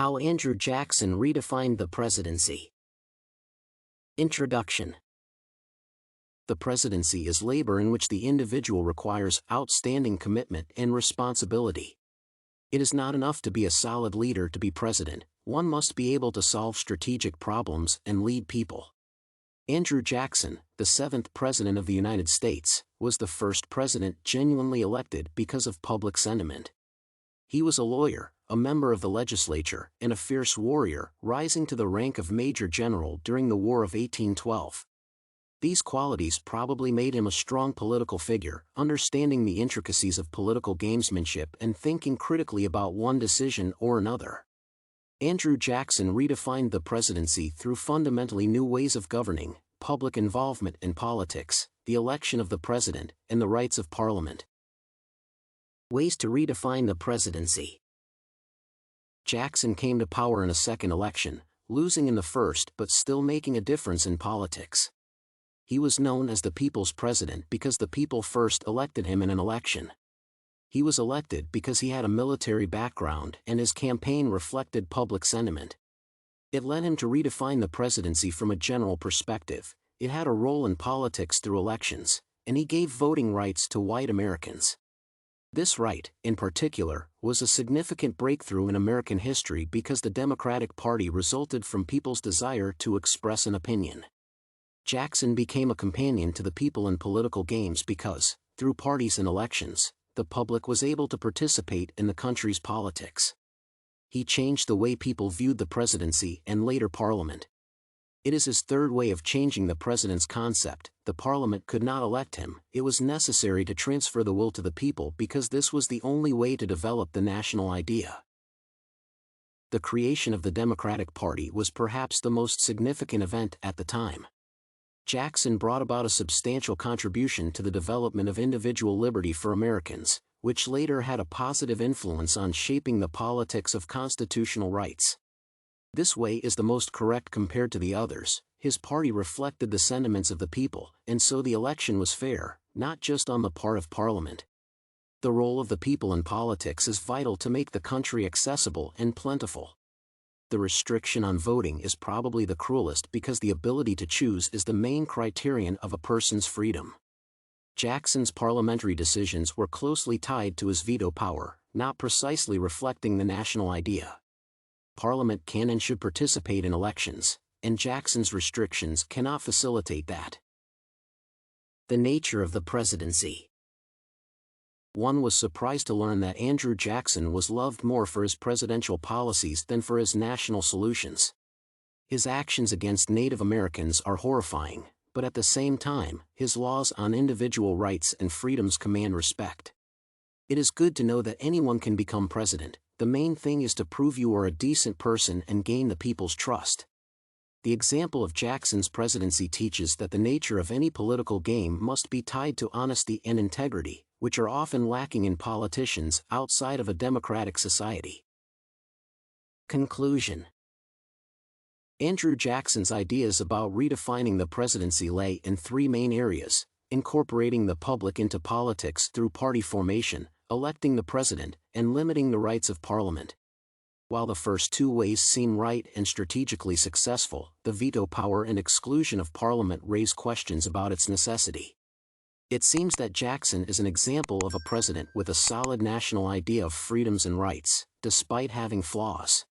How Andrew Jackson Redefined the Presidency. Introduction. The presidency is labor in which the individual requires outstanding commitment and responsibility. It is not enough to be a solid leader to be president, one must be able to solve strategic problems and lead people. Andrew Jackson, the 7th President of the United States, was the first president genuinely elected because of public sentiment. He was a lawyer, a member of the legislature, and a fierce warrior, rising to the rank of Major General during the War of 1812. These qualities probably made him a strong political figure, understanding the intricacies of political gamesmanship and thinking critically about one decision or another. Andrew Jackson redefined the presidency through fundamentally new ways of governing, public involvement in politics, the election of the president, and the rights of Parliament. Ways to redefine the presidency. Jackson came to power in a second election, losing in the first but still making a difference in politics. He was known as the people's president because the people first elected him in an election. He was elected because he had a military background and his campaign reflected public sentiment. It led him to redefine the presidency from a general perspective. It had a role in politics through elections, and he gave voting rights to white Americans. This right, in particular, was a significant breakthrough in American history because the Democratic Party resulted from people's desire to express an opinion. Jackson became a companion to the people in political games because, through parties and elections, the public was able to participate in the country's politics. He changed the way people viewed the presidency and later Parliament. It is his third way of changing the president's concept. The Parliament could not elect him, it was necessary to transfer the will to the people because this was the only way to develop the national idea. The creation of the Democratic Party was perhaps the most significant event at the time. Jackson brought about a substantial contribution to the development of individual liberty for Americans, which later had a positive influence on shaping the politics of constitutional rights. This way is the most correct compared to the others. His party reflected the sentiments of the people, and so the election was fair, not just on the part of Parliament. The role of the people in politics is vital to make the country accessible and plentiful. The restriction on voting is probably the cruelest because the ability to choose is the main criterion of a person's freedom. Jackson's parliamentary decisions were closely tied to his veto power, not precisely reflecting the national idea. Parliament can and should participate in elections, and Jackson's restrictions cannot facilitate that. The nature of the presidency. One was surprised to learn that Andrew Jackson was loved more for his presidential policies than for his national solutions. His actions against Native Americans are horrifying, but at the same time, his laws on individual rights and freedoms command respect. It is good to know that anyone can become president. The main thing is to prove you are a decent person and gain the people's trust. The example of Jackson's presidency teaches that the nature of any political game must be tied to honesty and integrity, which are often lacking in politicians outside of a democratic society. Conclusion. Andrew Jackson's ideas about redefining the presidency lay in three main areas: incorporating the public into politics through party formation, electing the president, and limiting the rights of Parliament. While the first two ways seem right and strategically successful, the veto power and exclusion of Parliament raise questions about its necessity. It seems that Jackson is an example of a president with a solid national idea of freedoms and rights, despite having flaws.